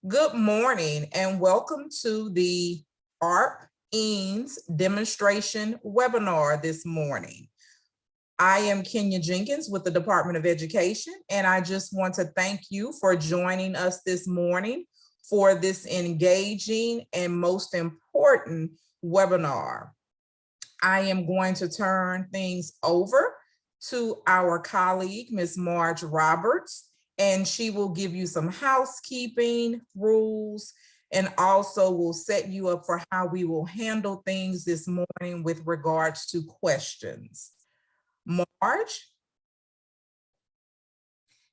Good morning and welcome to the ARP EANS demonstration webinar this morning. I am Kenya Jenkins with the Department of Education, and I just want to thank you for joining us this morning for this engaging and most important webinar. I am going to turn things over to our colleague, Ms. Marge Roberts, and she will give you some housekeeping rules and also will set you up for how we will handle things this morning with regards to questions. Marge?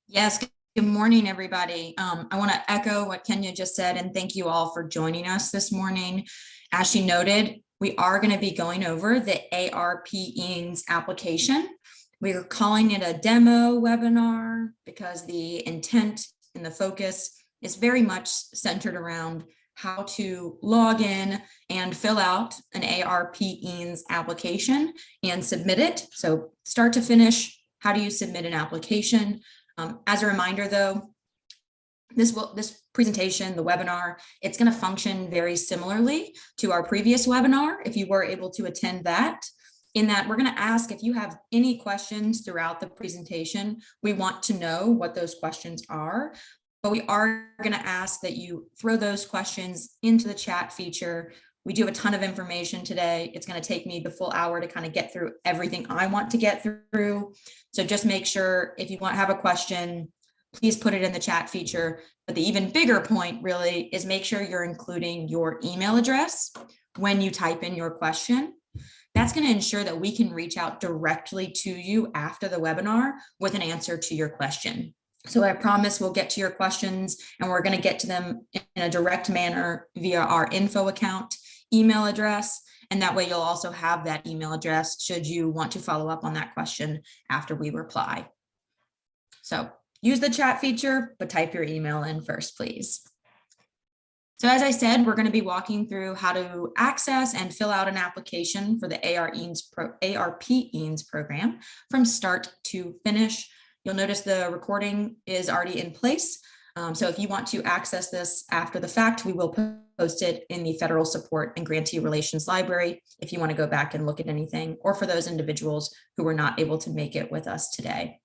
Yes, good morning, everybody. I want to echo what Kenya just said and thank you all for joining us this morning. As she noted, we are going to be going over the ARP EANS application. We are calling it a demo webinar because the intent and the focus is very much centered around how to log in and fill out an ARP EANS application and submit it. So start to finish, how do you submit an application? As a reminder though, this presentation, the webinar, it's going to function very similarly to our previous webinar if you were able to attend that. In that we're going to ask if you have any questions throughout the presentation. We want to know what those questions are, but we are going to ask that you throw those questions into the chat feature. We do have a ton of information today. It's going to take me the full hour to kind of get through everything I want to get through. So just make sure if you have a question, please put it in the chat feature. But the even bigger point really is make sure you're including your email address when you type in your question. That's going to ensure that we can reach out directly to you after the webinar with an answer to your question. So I promise we'll get to your questions and we're going to get to them in a direct manner via our info account email address. And that way you'll also have that email address should you want to follow up on that question after we reply. So use the chat feature, but type your email in first, please. So as I said, we're going to be walking through how to access and fill out an application for the ARP EANS program from start to finish. You'll notice the recording is already in place. So if you want to access this after the fact, we will post it in the Federal Support and Grantee Relations Library if you want to go back and look at anything, or for those individuals who were not able to make it with us today.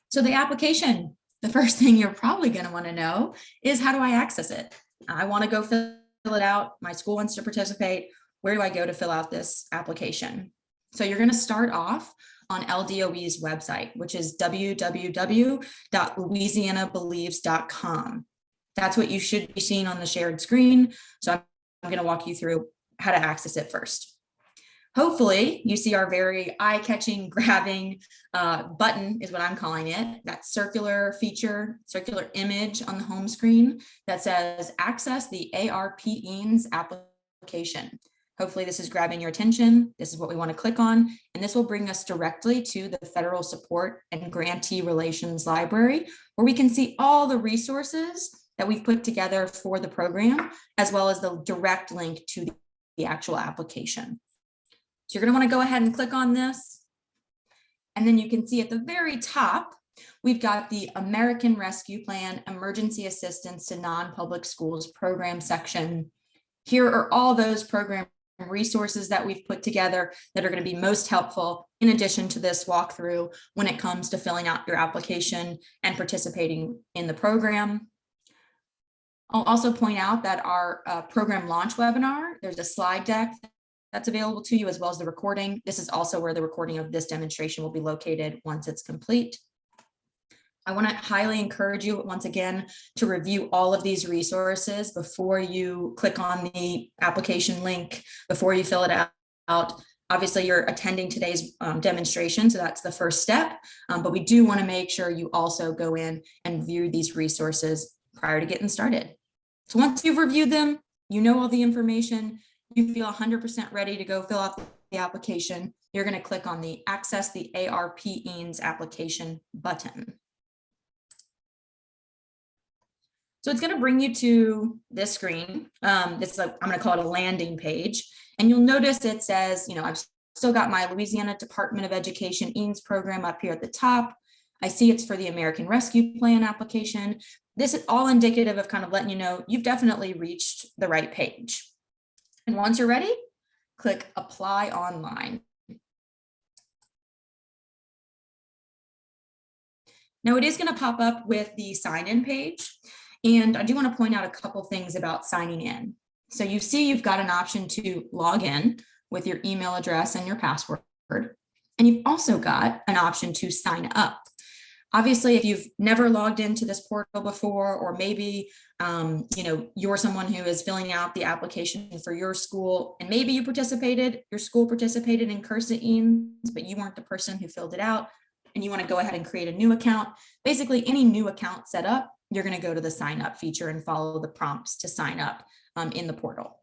So the application, the first thing you're probably going to want to know is, how do I access it? I want to go fill it out. My school wants to participate. Where do I go to fill out this application? So you're going to start off on LDOE's website, which is www.louisianabelieves.com. That's what you should be seeing on the shared screen. So I'm going to walk you through how to access it first. Hopefully you see our very eye-catching, grabbing button is what I'm calling it. That circular feature, circular image on the home screen that says access the ARP EANS application. Hopefully this is grabbing your attention. This is what we want to click on, and this will bring us directly to the Federal Support and Grantee Relations Library, where we can see all the resources that we've put together for the program, as well as the direct link to the actual application. So you're going to want to go ahead and click on this. And then you can see at the very top, we've got the American Rescue Plan Emergency Assistance to Non-Public Schools program section. Here are all those program resources that we've put together that are going to be most helpful in addition to this walkthrough when it comes to filling out your application and participating in the program. I'll also point out that our program launch webinar, there's a slide deck that's available to you, as well as the recording. This is also where the recording of this demonstration will be located once it's complete. I want to highly encourage you once again to review all of these resources before you click on the application link, before you fill it out. Obviously, you're attending today's demonstration, so that's the first step, but we do want to make sure you also go in and view these resources prior to getting started. So once you've reviewed them, you know all the information, you feel 100% ready to go fill out the application, you're going to click on the Access the ARP EANS application button. So it's going to bring you to this screen. I'm going to call it a landing page. And you'll notice it says, I've still got my Louisiana Department of Education EANS program up here at the top. I see it's for the American Rescue Plan application. This is all indicative of kind of letting you know you've definitely reached the right page. And once you're ready, click Apply Online. Now it is going to pop up with the sign-in page. And I do want to point out a couple things about signing in. So you see you've got an option to log in with your email address and your password. And you've also got an option to sign up. Obviously, if you've never logged into this portal before, or maybe you're someone who is filling out the application for your school, and maybe your school participated in Cursa EANS, but you weren't the person who filled it out, and you want to go ahead and create a new account. Basically, any new account set up, you're going to go to the sign up feature and follow the prompts to sign up in the portal.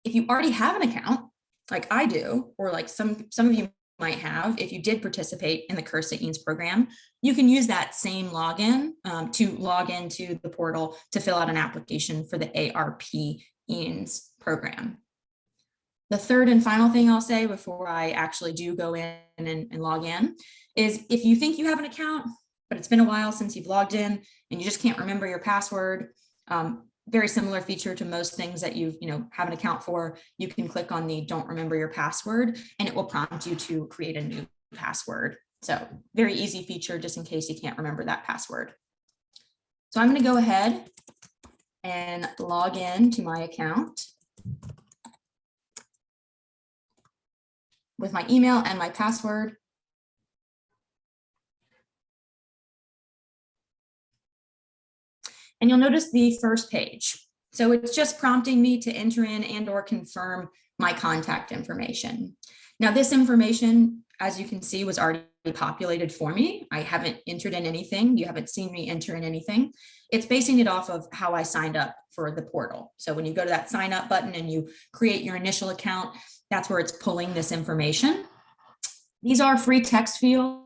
If you already have an account, like I do, or like some of you might have, if you did participate in the Cursa EANS program, you can use that same login to log into the portal to fill out an application for the ARP EANS program. The third and final thing I'll say before I actually do go in and log in is, if you think you have an account, but it's been a while since you've logged in and you just can't remember your password, very similar feature to most things that you have an account for. You can click on the don't remember your password and it will prompt you to create a new password. So very easy feature just in case you can't remember that password. So I'm going to go ahead and log in to my account with my email and my password. And you'll notice the first page. So it's just prompting me to enter in and or confirm my contact information. Now this information, as you can see, was already populated for me. I haven't entered in anything. You haven't seen me enter in anything. It's basing it off of how I signed up for the portal. So when you go to that sign up button and you create your initial account, that's where it's pulling this information. These are free text fields.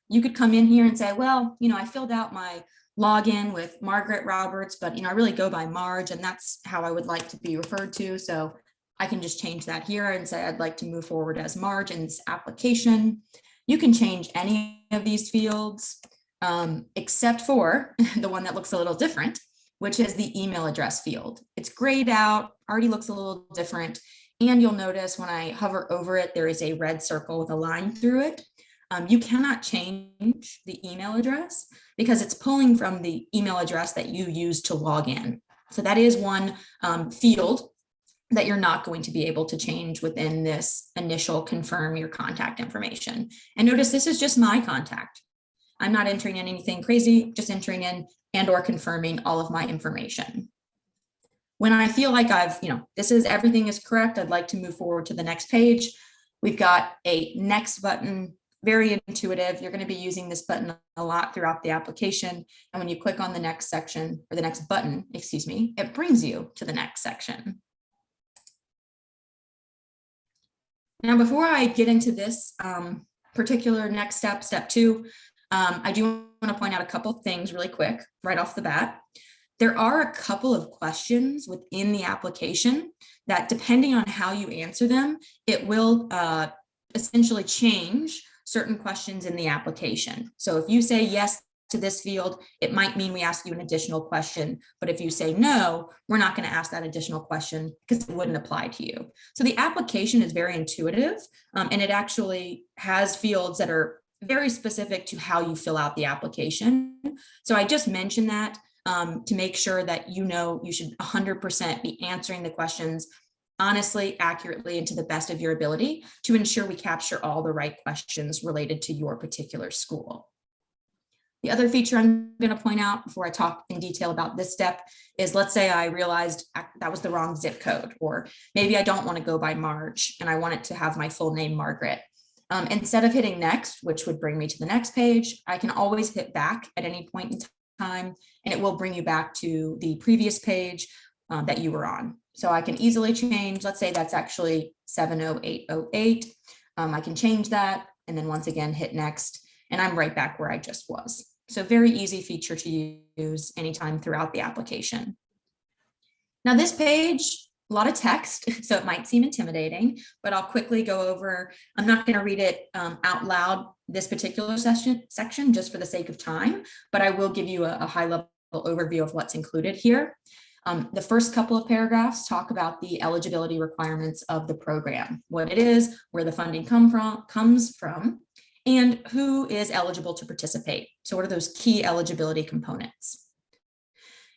You could come in here and say, well, I filled out my login with Margaret Roberts, but I really go by Marge, and that's how I would like to be referred to. So I can just change that here and say I'd like to move forward as Marge in this application. You can change any of these fields except for the one that looks a little different, which is the email address field. It's grayed out, already looks a little different. And you'll notice when I hover over it, there is a red circle with a line through it. You cannot change the email address because it's pulling from the email address that you use to log in. So that is one field that you're not going to be able to change within this initial confirm your contact information. And notice this is just my contact. I'm not entering in anything crazy, just entering in and or confirming all of my information. When I feel like everything is correct, I'd like to move forward to the next page. We've got a next button, very intuitive. You're going to be using this button a lot throughout the application. And when you click on the next section, or the next button, it brings you to the next section. Now, before I get into this particular next step, step 2, I do want to point out a couple of things really quick right off the bat. There are a couple of questions within the application that, depending on how you answer them, it will essentially change certain questions in the application. So if you say yes to this field, it might mean we ask you an additional question. But if you say no, we're not going to ask that additional question because it wouldn't apply to you. So the application is very intuitive, and it actually has fields that are very specific to how you fill out the application. So I just mentioned that to make sure that you should 100% be answering the questions honestly, accurately, and to the best of your ability to ensure we capture all the right questions related to your particular school. The other feature I'm going to point out before I talk in detail about this step is, let's say I realized that was the wrong zip code, or maybe I don't want to go by Marge and I want it to have my full name, Margaret. Instead of hitting next, which would bring me to the next page, I can always hit back at any point in time, and it will bring you back to the previous page that you were on. So I can easily change, let's say that's actually 70808. I can change that and then once again hit next, and I'm right back where I just was. So very easy feature to use anytime throughout the application. Now this page a lot of text, so it might seem intimidating, but I'll quickly go over. I'm not going to read it out loud this particular section just for the sake of time, but I will give you a high level overview of what's included here. The first couple of paragraphs talk about the eligibility requirements of the program, what it is, where the funding comes from, and who is eligible to participate. So what are those key eligibility components?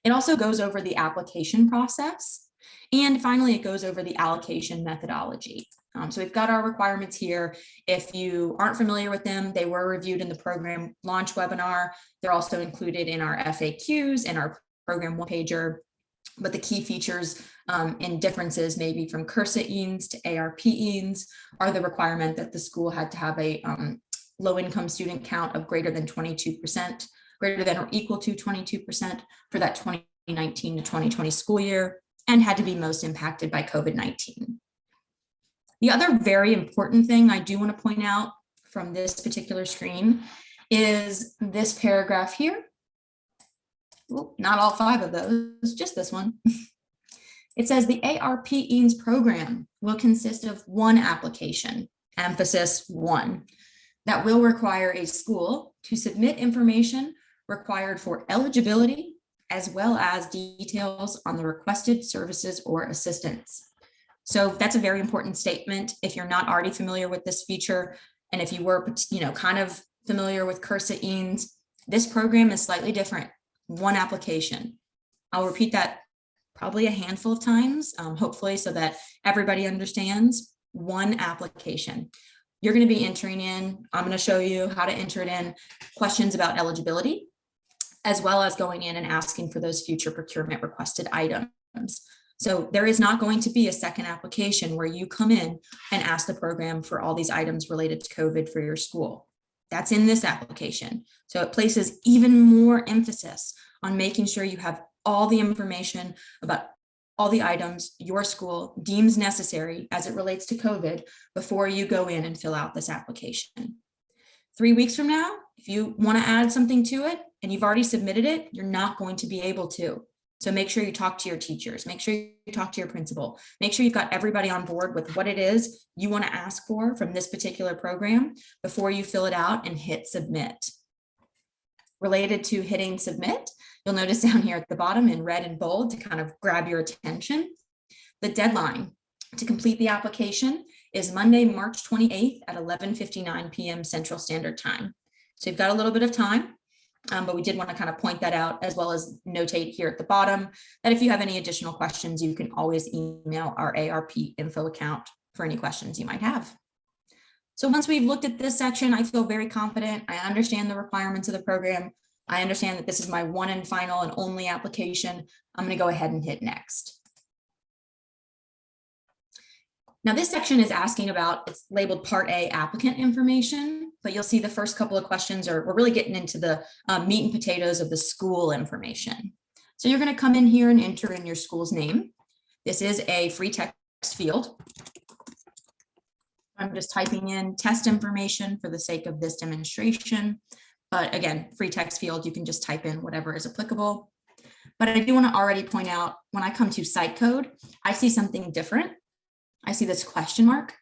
It also goes over the application process. And finally, it goes over the allocation methodology. So we've got our requirements here. If you aren't familiar with them, they were reviewed in the program launch webinar. They're also included in our FAQs and our program one pager. But the key features and differences maybe from CURSA EANS to ARP EANS are the requirement that the school had to have a low-income student count of greater than 22%, greater than or equal to 22% for that 2019 to 2020 school year, and had to be most impacted by COVID-19. The other very important thing I do want to point out from this particular screen is this paragraph here. Well, not all 5 of those, just this one. It says the ARP EANS program will consist of 1 application, emphasis 1, that will require a school to submit information required for eligibility, as well as details on the requested services or assistance. So that's a very important statement. If you're not already familiar with this feature, and if you were, kind of familiar with CURSA EANS, this program is slightly different. 1 application. I'll repeat that probably a handful of times, hopefully, so that everybody understands. 1 application. You're going to be entering in, I'm going to show you how to enter it in, questions about eligibility, as well as going in and asking for those future procurement requested items. So there is not going to be a second application where you come in and ask the program for all these items related to COVID for your school. That's in this application. So it places even more emphasis on making sure you have all the information about all the items your school deems necessary as it relates to COVID before you go in and fill out this application. 3 weeks from now, if you want to add something to it and you've already submitted it, you're not going to be able to. So make sure you talk to your teachers, make sure you talk to your principal, make sure you've got everybody on board with what it is you want to ask for from this particular program before you fill it out and hit submit. Related to hitting submit, you'll notice down here at the bottom in red and bold to kind of grab your attention, the deadline to complete the application is Monday, March 28th at 11:59 p.m. Central Standard Time. So you've got a little bit of time. But we did want to kind of point that out, as well as notate here at the bottom that if you have any additional questions, you can always email our ARP info account for any questions you might have. So once we've looked at this section, I feel very confident. I understand the requirements of the program. I understand that this is my 1 and final and only application. I'm going to go ahead and hit next. Now this section is asking about, it's labeled Part A, applicant information, but you'll see the first couple of questions we're really getting into the meat and potatoes of the school information. So you're going to come in here and enter in your school's name. This is a free text field. I'm just typing in test information for the sake of this demonstration. But again, free text field, you can just type in whatever is applicable. But I do want to already point out, when I come to site code, I see something different. I see this question mark.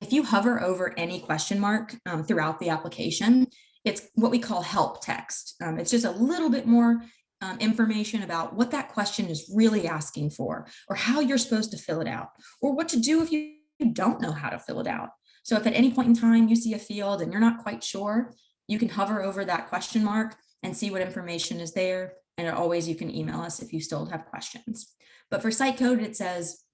If you hover over any question mark throughout the application, it's what we call help text. It's just a little bit more information about what that question is really asking for, or how you're supposed to fill it out, or what to do if you don't know how to fill it out. So if at any point in time you see a field and you're not quite sure, you can hover over that question mark and see what information is there. And always you can email us if you still have questions. But for site code, it says,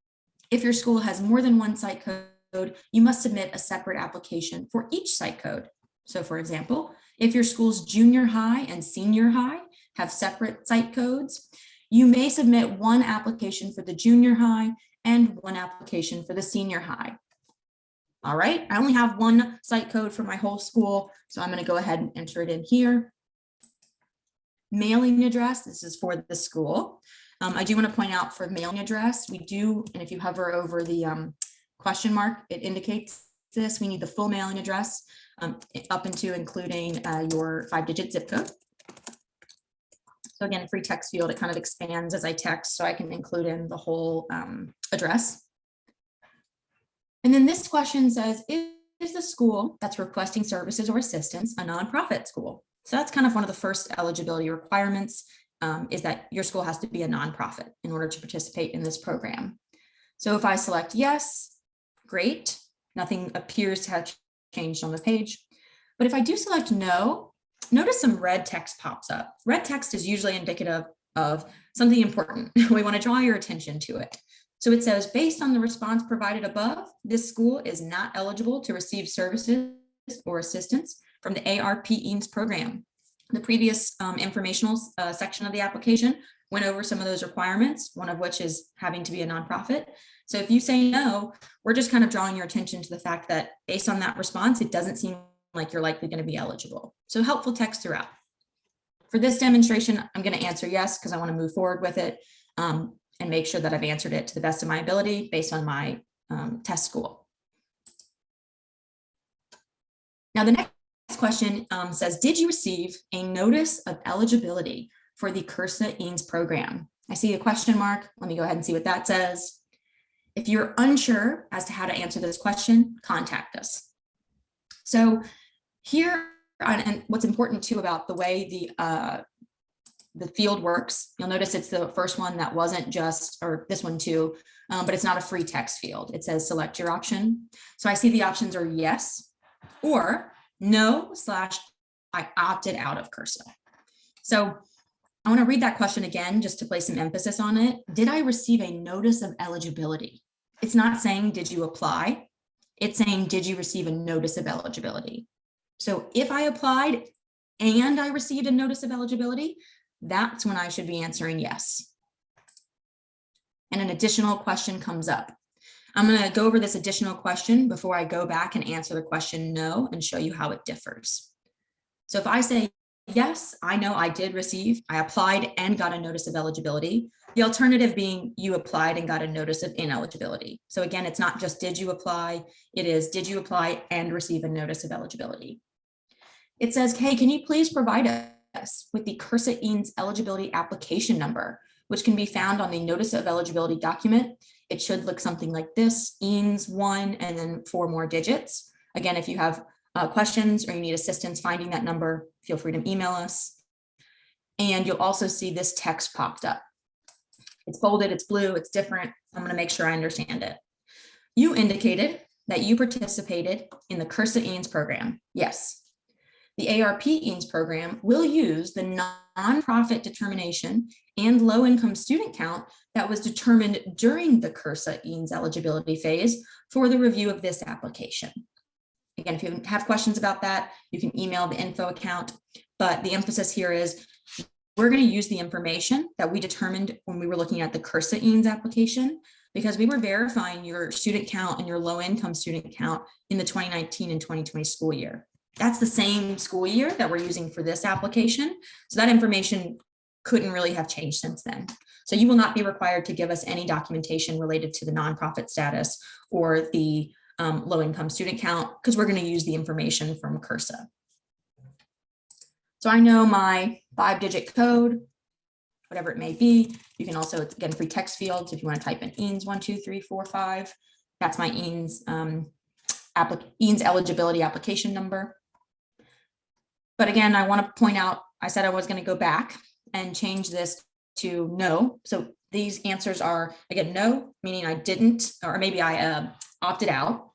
if your school has more than 1 site code, you must submit a separate application for each site code. So for example, if your school's junior high and senior high have separate site codes, you may submit 1 application for the junior high and 1 application for the senior high. All right, I only have 1 site code for my whole school, so I'm going to go ahead and enter it in here. Mailing address, this is for the school. I do want to point out for mailing address, we do, and if you hover over the question mark, it indicates this. We need the full mailing address up into including your 5-digit zip code. So again, free text field, it kind of expands as I text, so I can include in the whole address. And then this question says, is the school that's requesting services or assistance a nonprofit school? So that's kind of one of the first eligibility requirements, is that your school has to be a nonprofit in order to participate in this program. So if I select yes, great, nothing appears to have changed on the page. But if I do select no, notice some red text pops up. Red text is usually indicative of something important. We want to draw your attention to it. So it says, based on the response provided above, this school is not eligible to receive services or assistance from the ARP EANS program. The previous informational section of the application went over some of those requirements, one of which is having to be a nonprofit. So if you say no, we're just kind of drawing your attention to the fact that based on that response, it doesn't seem like you're likely going to be eligible. So helpful text throughout. For this demonstration, I'm going to answer yes, because I want to move forward with it and make sure that I've answered it to the best of my ability based on my test school. Now, the next question says, did you receive a notice of eligibility for the CURSA EANS program? I see a question mark. Let me go ahead and see what that says. If you're unsure as to how to answer this question, contact us. So here, and what's important too about the way the field works, you'll notice it's the first one that wasn't just, or this one too, but it's not a free text field. It says select your option. So I see the options are yes or no / I opted out of CURSA. So I want to read that question again, just to place some emphasis on it. Did I receive a notice of eligibility? It's not saying, did you apply? It's saying, did you receive a notice of eligibility? So if I applied and I received a notice of eligibility, that's when I should be answering yes. And an additional question comes up. I'm going to go over this additional question before I go back and answer the question no and show you how it differs. So if I say, yes, I know I did receive, I applied and got a notice of eligibility. The alternative being you applied and got a notice of ineligibility. So again, it's not just did you apply, it is did you apply and receive a notice of eligibility. It says, hey, can you please provide us with the CURSA EANS eligibility application number, which can be found on the notice of eligibility document. It should look something like this, EANS 1 and then 4 more digits. Again, if you have questions or you need assistance finding that number, feel free to email us. And you'll also see this text popped up. It's bolded, it's blue, it's different. I'm going to make sure I understand it. You indicated that you participated in the CURSA EANS program. Yes. The ARP EANS program will use the nonprofit determination and low-income student count that was determined during the CURSA EANS eligibility phase for the review of this application. Again, if you have questions about that, you can email the info account, but the emphasis here is we're going to use the information that we determined when we were looking at the CURSA EANS application, because we were verifying your student count and your low-income student count in the 2019 and 2020 school year. That's the same school year that we're using for this application. So that information couldn't really have changed since then. So you will not be required to give us any documentation related to the nonprofit status or the low-income student count, because we're going to use the information from CURSA. So I know my 5-digit code, whatever it may be. You can also, again, free text fields if you want to type in EANS 1, 2, 3, 4, 5. That's my EANS EANS eligibility application number. But again, I want to point out, I said I was going to go back and change this to no. So these answers are, again, no, meaning I didn't, or maybe I opted out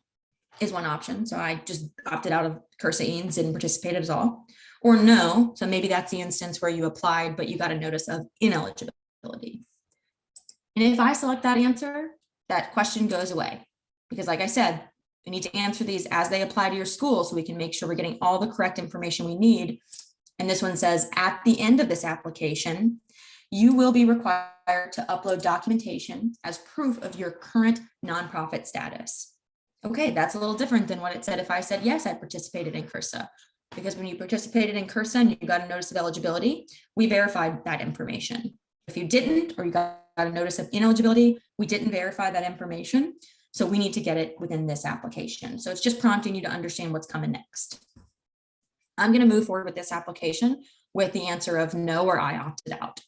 is one option. So I just opted out of CURSA EANS, didn't participate at all. Or no, so maybe that's the instance where you applied, but you got a notice of ineligibility. And if I select that answer, that question goes away. Because like I said, we need to answer these as they apply to your school so we can make sure we're getting all the correct information we need. And this one says, at the end of this application, you will be required to upload documentation as proof of your current nonprofit status. Okay, that's a little different than what it said if I said, yes, I participated in CURSA. Because when you participated in CURSA and you got a notice of eligibility, we verified that information. If you didn't, or you got a notice of ineligibility, we didn't verify that information. So we need to get it within this application. So it's just prompting you to understand what's coming next. I'm going to move forward with this application with the answer of no or I opted out.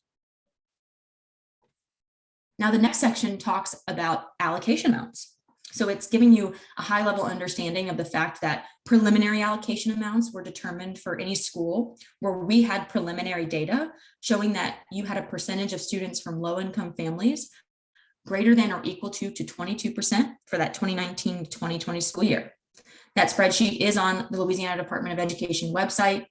Now, the next section talks about allocation amounts. So it's giving you a high level understanding of the fact that preliminary allocation amounts were determined for any school where we had preliminary data showing that you had a percentage of students from low income families greater than or equal to 22% for that 2019 to 2020 school year. That spreadsheet is on the Louisiana Department of Education website.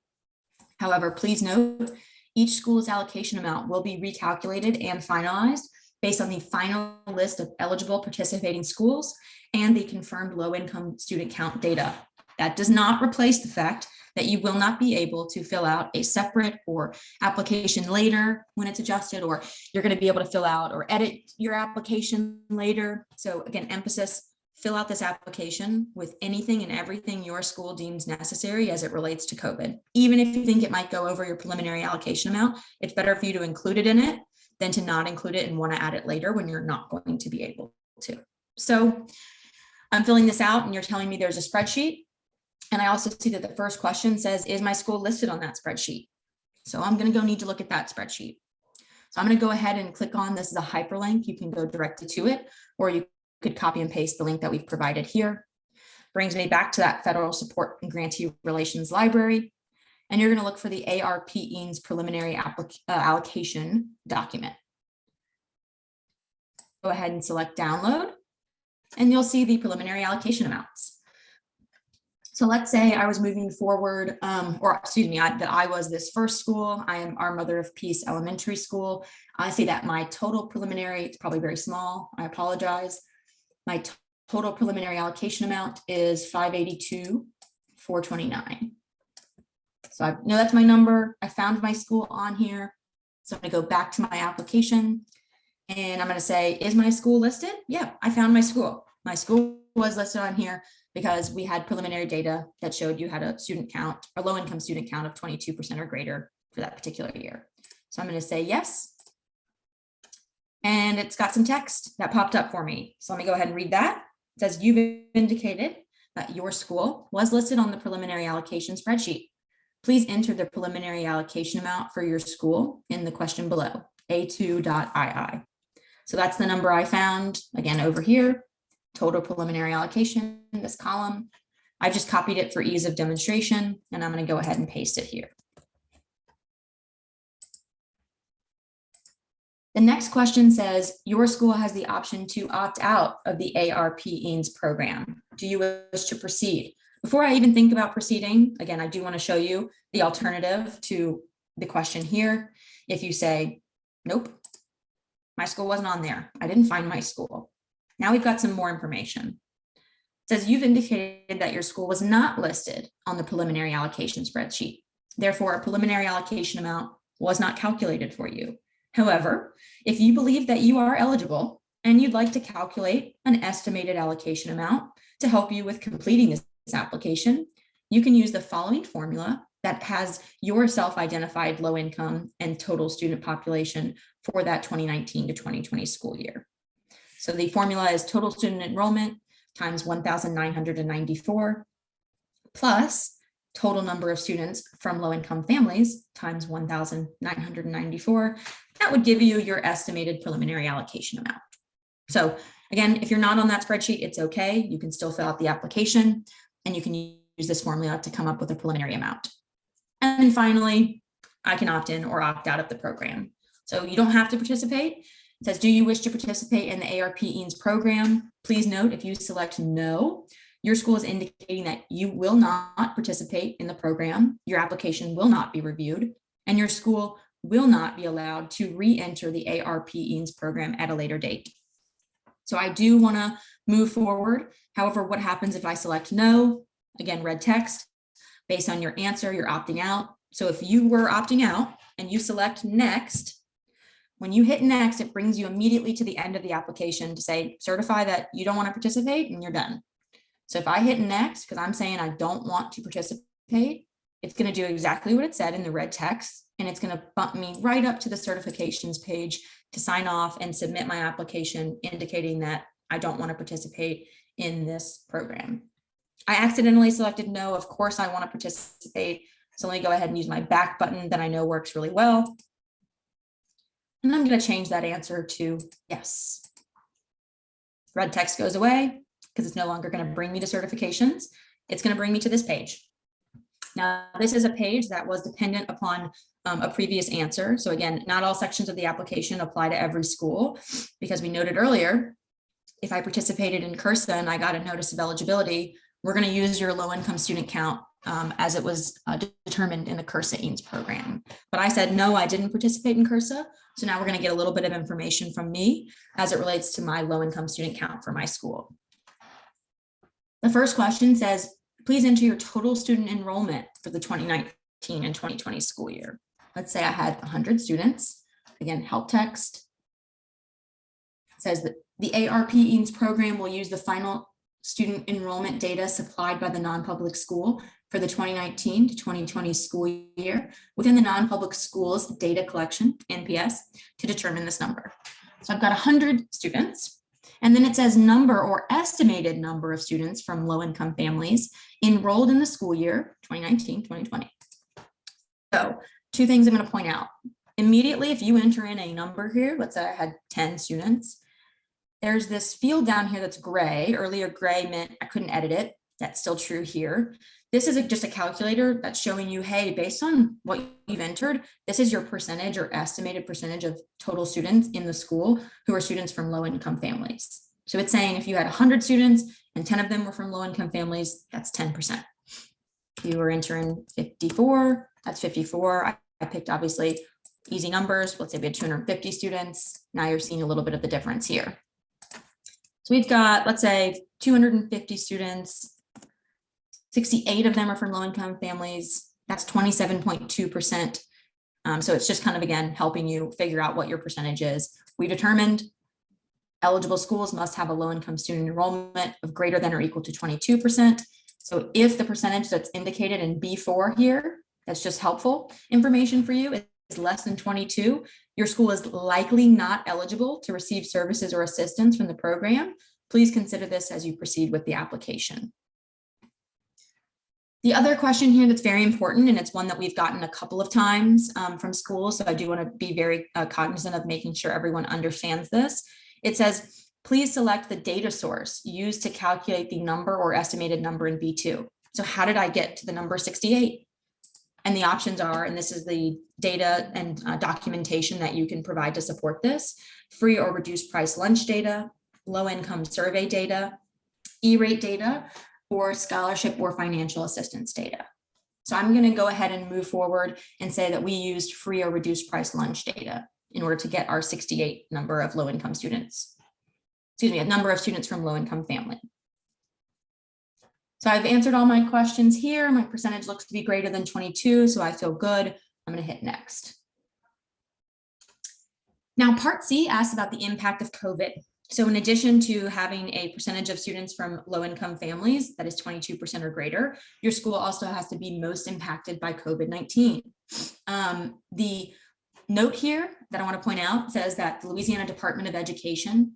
However, please note, each school's allocation amount will be recalculated and finalized based on the final list of eligible participating schools and the confirmed low-income student count data. That does not replace the fact that you will not be able to fill out a separate or application later when it's adjusted, or you're going to be able to fill out or edit your application later. So again, emphasis, fill out this application with anything and everything your school deems necessary as it relates to COVID. Even if you think it might go over your preliminary allocation amount, it's better for you to include it in it than to not include it and want to add it later when you're not going to be able to. So I'm filling this out and you're telling me there's a spreadsheet. And I also see that the first question says, is my school listed on that spreadsheet? So I'm going to go need to look at that spreadsheet. So I'm going to go ahead and click on, this is a hyperlink. You can go directly to it, or you could copy and paste the link that we've provided here. Brings me back to that Federal Support and Grantee Relations Library. And you're going to look for the ARP EANS preliminary allocation document. Go ahead and select download, and you'll see the preliminary allocation amounts. So let's say I was moving forward, that I was this first school. I am our Mother of Peace Elementary School. I see that my total preliminary, it's probably very small, I apologize. My total preliminary allocation amount is $582,429. So I know that's my number. I found my school on here. So I'm going to go back to my application and I'm going to say, is my school listed? Yeah, I found my school. My school was listed on here because we had preliminary data that showed you had a student count, or low income student count of 22% or greater for that particular year. So I'm going to say yes. And it's got some text that popped up for me. So let me go ahead and read that. It says, you've indicated that your school was listed on the preliminary allocation spreadsheet. Please enter the preliminary allocation amount for your school in the question below, A2.II. So that's the number I found, again, over here, total preliminary allocation, this column. I just copied it for ease of demonstration, and I'm going to go ahead and paste it here. The next question says, your school has the option to opt out of the ARP EANS program. Do you wish to proceed? Before I even think about proceeding, again, I do want to show you the alternative to the question here. If you say, nope, my school wasn't on there, I didn't find my school. Now we've got some more information. It says you've indicated that your school was not listed on the preliminary allocation spreadsheet. Therefore, a preliminary allocation amount was not calculated for you. However, if you believe that you are eligible and you'd like to calculate an estimated allocation amount to help you with completing this application, you can use the following formula that has your self-identified low income and total student population for that 2019 to 2020 school year. So the formula is total student enrollment times 1,994 plus total number of students from low income families times 1,994. That would give you your estimated preliminary allocation amount. So again, if you're not on that spreadsheet, it's okay. You can still fill out the application and you can use this formula to come up with a preliminary amount. And then finally, I can opt in or opt out of the program. So you don't have to participate. It says, do you wish to participate in the ARP EANS program? Please note, if you select no, your school is indicating that you will not participate in the program. Your application will not be reviewed, and your school will not be allowed to re-enter the ARP EANS program at a later date. So I do want to move forward. However, what happens if I select no? Again, red text. Based on your answer, you're opting out. So if you were opting out and you select next, when you hit next, it brings you immediately to the end of the application to say, certify that you don't want to participate, and you're done. So if I hit next, because I'm saying I don't want to participate, it's going to do exactly what it said in the red text, and it's going to bump me right up to the certifications page to sign off and submit my application, indicating that I don't want to participate in this program. I accidentally selected no. Of course, I want to participate. So let me go ahead and use my back button that I know works really well. And I'm going to change that answer to yes. Red text goes away because it's no longer going to bring me to certifications. It's going to bring me to this page. Now, this is a page that was dependent upon a previous answer. So again, not all sections of the application apply to every school, because we noted earlier, if I participated in CURSA and I got a notice of eligibility, we're going to use your low-income student count as it was determined in the CURSA EANS program. But I said, no, I didn't participate in CURSA. So now we're going to get a little bit of information from me as it relates to my low-income student count for my school. The first question says, please enter your total student enrollment for the 2019 and 2020 school year. Let's say I had 100 students. Again, help text. It says that the ARP EANS program will use the final student enrollment data supplied by the non-public school for the 2019 to 2020 school year within the non-public schools data collection, NPS, to determine this number. So I've got 100 students, and then it says number or estimated number of students from low-income families enrolled in the school year 2019-2020. So two things I'm going to point out. Immediately, if you enter in a number here, let's say I had 10 students, there's this field down here that's gray. Earlier, gray meant I couldn't edit it. That's still true here. This is just a calculator that's showing you, hey, based on what you've entered, this is your percentage or estimated percentage of total students in the school who are students from low-income families. So it's saying if you had 100 students and 10 of them were from low-income families, that's 10%. If you were entering 54, that's 54. I picked obviously easy numbers. Let's say we had 250 students. Now you're seeing a little bit of the difference here. So we've got, let's say, 250 students. 68 of them are from low-income families. That's 27.2%. So it's just kind of, again, helping you figure out what your percentage is. We determined eligible schools must have a low-income student enrollment of greater than or equal to 22%. So if the percentage that's indicated in B4 here, that's just helpful information for you, is less than 22, your school is likely not eligible to receive services or assistance from the program. Please consider this as you proceed with the application. The other question here that's very important, and it's one that we've gotten a couple of times from schools, so I do want to be very cognizant of making sure everyone understands this. It says, please select the data source used to calculate the number or estimated number in B2. So how did I get to the number 68? And the options are, and this is the data and documentation that you can provide to support this: free or reduced price lunch data, low income survey data, E-rate data, or scholarship or financial assistance data. So I'm going to go ahead and move forward and say that we used free or reduced price lunch data in order to get our 68 number of low income students, a number of students from low income family. So I've answered all my questions here. My percentage looks to be greater than 22, so I feel good. I'm going to hit next. Now, part C asks about the impact of COVID. So in addition to having a percentage of students from low-income families that is 22% or greater, your school also has to be most impacted by COVID-19. The note here that I want to point out says that the Louisiana Department of Education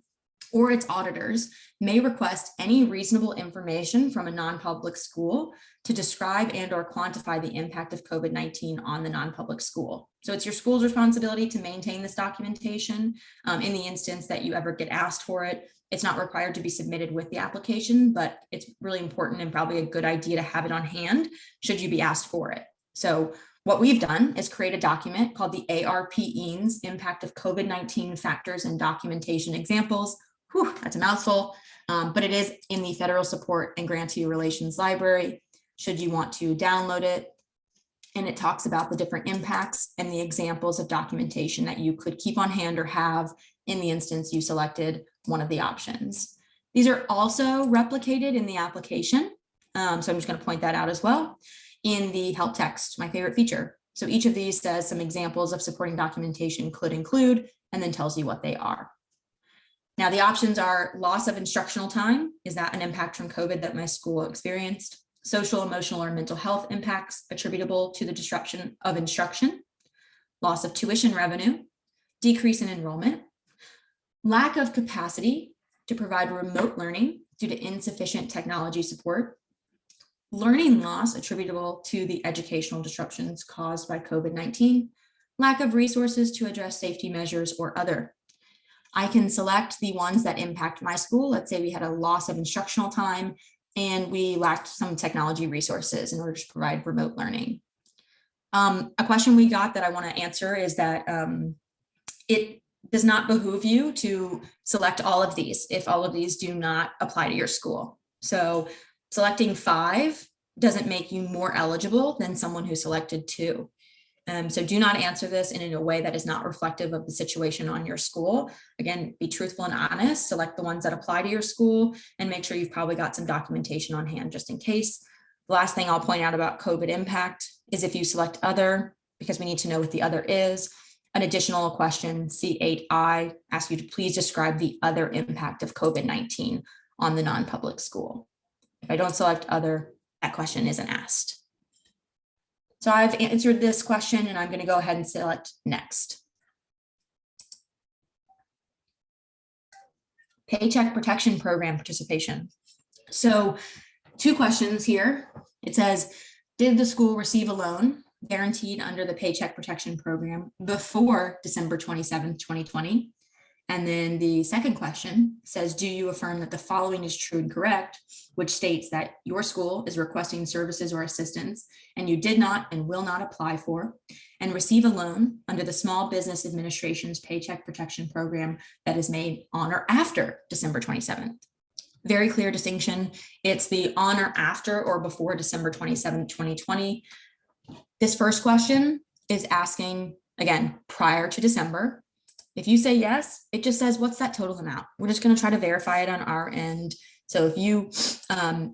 or its auditors may request any reasonable information from a non-public school to describe and or quantify the impact of COVID-19 on the non-public school. So it's your school's responsibility to maintain this documentation. In the instance that you ever get asked for it, it's not required to be submitted with the application, but it's really important and probably a good idea to have it on hand should you be asked for it. So what we've done is create a document called the ARP EANS Impact of COVID-19 Factors and Documentation Examples. Whew, that's a mouthful, but it is in the Federal Support and Grantee Relations Library, should you want to download it. And it talks about the different impacts and the examples of documentation that you could keep on hand or have in the instance you selected one of the options. These are also replicated in the application. So I'm just going to point that out as well in the help text, my favorite feature. So each of these says some examples of supporting documentation could include, and then tells you what they are. Now, the options are loss of instructional time. Is that an impact from COVID that my school experienced? Social, emotional, or mental health impacts attributable to the disruption of instruction, loss of tuition revenue, decrease in enrollment, lack of capacity to provide remote learning due to insufficient technology support, learning loss attributable to the educational disruptions caused by COVID-19, lack of resources to address safety measures, or other. I can select the ones that impact my school. Let's say we had a loss of instructional time and we lacked some technology resources in order to provide remote learning. A question we got that I want to answer is that it does not behoove you to select all of these if all of these do not apply to your school. So selecting 5 doesn't make you more eligible than someone who selected 2. So do not answer this in a way that is not reflective of the situation on your school. Again, be truthful and honest, select the ones that apply to your school, and make sure you've probably got some documentation on hand just in case. The last thing I'll point out about COVID impact is if you select other, because we need to know what the other is. An additional question, C8I, asks you to please describe the other impact of COVID-19 on the non-public school. If I don't select other, that question isn't asked. So I've answered this question and I'm going to go ahead and select next. Paycheck Protection Program participation. So 2 questions here. It says, did the school receive a loan guaranteed under the Paycheck Protection Program before December 27th, 2020? And then the second question says, do you affirm that the following is true and correct, which states that your school is requesting services or assistance and you did not and will not apply for and receive a loan under the Small Business Administration's Paycheck Protection Program that is made on or after December 27th. Very clear distinction. It's the on or after or before December 27th, 2020. This first question is asking, again, prior to December. If you say yes, it just says, what's that total amount? We're just going to try to verify it on our end. So if you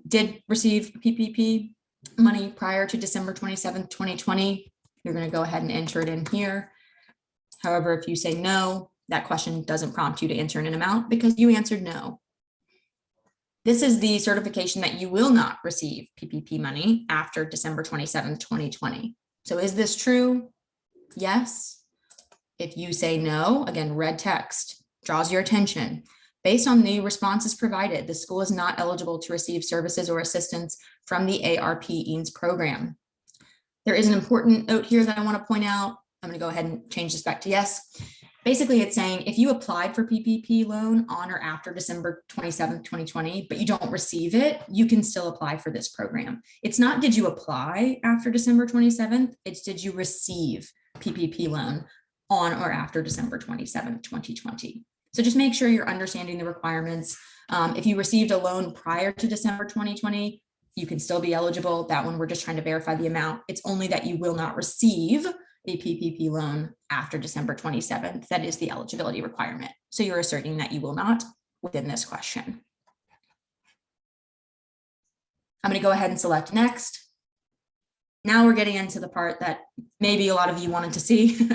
did receive PPP money prior to December 27th, 2020, you're going to go ahead and enter it in here. However, if you say no, that question doesn't prompt you to enter in an amount because you answered no. This is the certification that you will not receive PPP money after December 27th, 2020. So is this true? Yes. If you say no, again, red text draws your attention. Based on the responses provided, the school is not eligible to receive services or assistance from the ARP EANS program. There is an important note here that I want to point out. I'm going to go ahead and change this back to yes. Basically, it's saying if you applied for PPP loan on or after December 27th, 2020, but you don't receive it, you can still apply for this program. It's not did you apply after December 27th, it's did you receive PPP loan on or after December 27th, 2020. So just make sure you're understanding the requirements. If you received a loan prior to December 2020, you can still be eligible. That one, we're just trying to verify the amount. It's only that you will not receive a PPP loan after December 27th. That is the eligibility requirement. So you're asserting that you will not within this question. I'm going to go ahead and select next. Now we're getting into the part that maybe a lot of you wanted to see.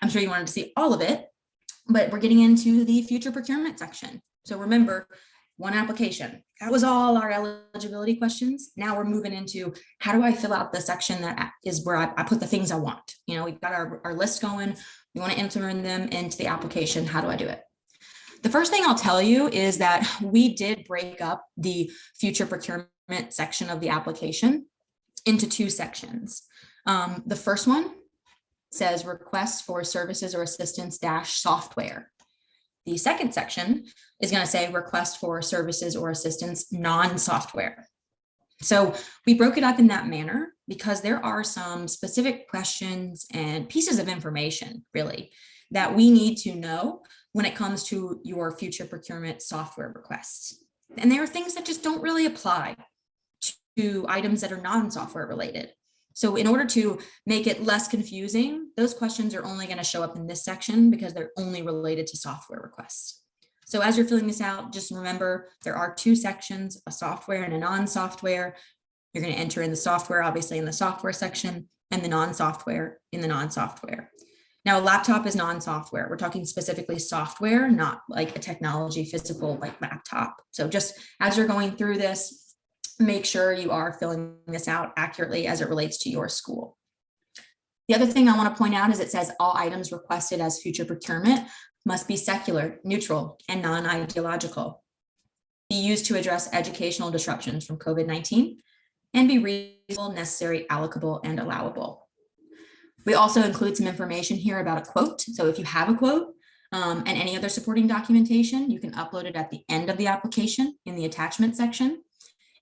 I'm sure you wanted to see all of it, but we're getting into the future procurement section. So remember, one application. That was all our eligibility questions. Now we're moving into how do I fill out the section that is where I put the things I want. You know, we've got our list going. We want to enter them into the application. How do I do it? The first thing I'll tell you is that we did break up the future procurement section of the application into 2 sections. The first one says requests for services or assistance -software. The second section is going to say request for services or assistance non-software. So we broke it up in that manner because there are some specific questions and pieces of information really that we need to know when it comes to your future procurement software requests. And there are things that just don't really apply to items that are non-software related. So in order to make it less confusing, those questions are only going to show up in this section because they're only related to software requests. So as you're filling this out, just remember there are 2 sections, a software and a non-software. You're going to enter in the software, obviously in the software section, and the non-software in the non-software. Now, a laptop is non-software. We're talking specifically software, not like a technology physical like laptop. So just as you're going through this, make sure you are filling this out accurately as it relates to your school. The other thing I want to point out is it says all items requested as future procurement must be secular, neutral, and non-ideological. Be used to address educational disruptions from COVID-19, and be reasonable, necessary, allocable, and allowable. We also include some information here about a quote. So if you have a quote and any other supporting documentation, you can upload it at the end of the application in the attachment section.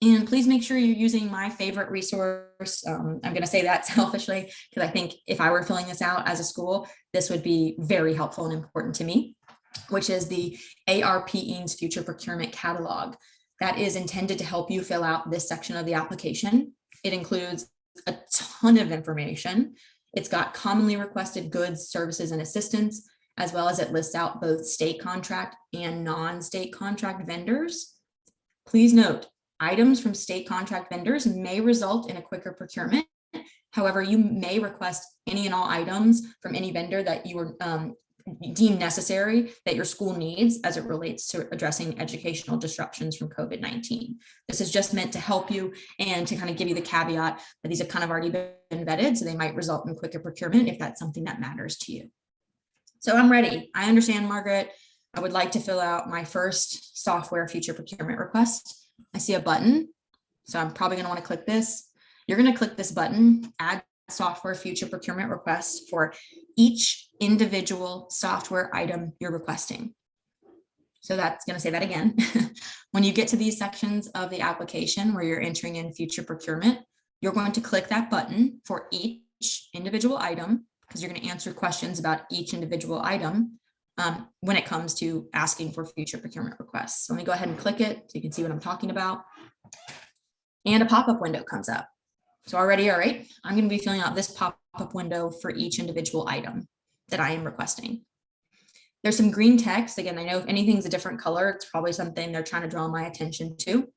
And please make sure you're using my favorite resource. I'm going to say that selfishly, because I think if I were filling this out as a school, this would be very helpful and important to me, which is the ARP EANS Future Procurement Catalog. That is intended to help you fill out this section of the application. It includes a ton of information. It's got commonly requested goods, services, and assistance, as well as it lists out both state contract and non-state contract vendors. Please note, items from state contract vendors may result in a quicker procurement. However, you may request any and all items from any vendor that you are deem necessary that your school needs as it relates to addressing educational disruptions from COVID-19. This is just meant to help you and to kind of give you the caveat that these have kind of already been vetted, so they might result in quicker procurement if that's something that matters to you. So I'm ready. I understand, Margaret. I would like to fill out my first software future procurement request. I see a button, so I'm probably going to want to click this. You're going to click this button, add software future procurement request for each individual software item you're requesting. So that's going to say that again. When you get to these sections of the application where you're entering in future procurement, you're going to click that button for each individual item, because you're going to answer questions about each individual item when it comes to asking for future procurement requests. So let me go ahead and click it so you can see what I'm talking about. And a pop-up window comes up. So already, all right, I'm going to be filling out this pop-up window for each individual item that I am requesting. There's some green text. Again, I know if anything's a different color, it's probably something they're trying to draw my attention to.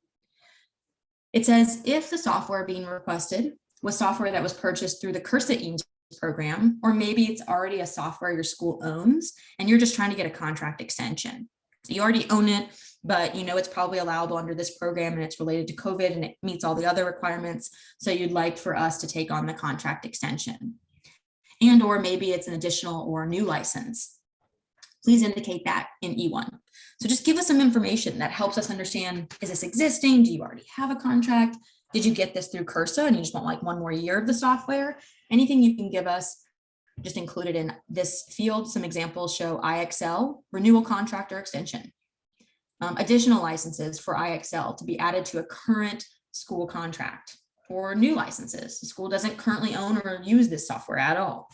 It says, if the software being requested was software that was purchased through the Cursa EANS program, or maybe it's already a software your school owns and you're just trying to get a contract extension. So you already own it, but you know it's probably allowable under this program and it's related to COVID and it meets all the other requirements. So you'd like for us to take on the contract extension. And or maybe it's an additional or new license. Please indicate that in E1. So just give us some information that helps us understand, is this existing? Do you already have a contract? Did you get this through Cursa and you just want like one more year of the software? Anything you can give us, just included in this field. Some examples show IXL, renewal contract or extension. Additional licenses for IXL to be added to a current school contract, or new licenses. The school doesn't currently own or use this software at all.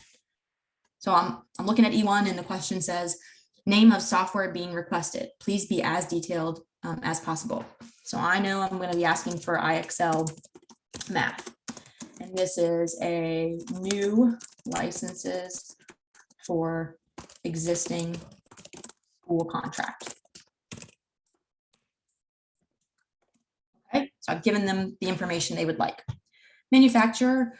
So I'm looking at E1 and the question says, name of software being requested. Please be as detailed as possible. So I know I'm going to be asking for IXL math. And this is a new licenses for existing school contract. Okay, so I've given them the information they would like. Manufacturer.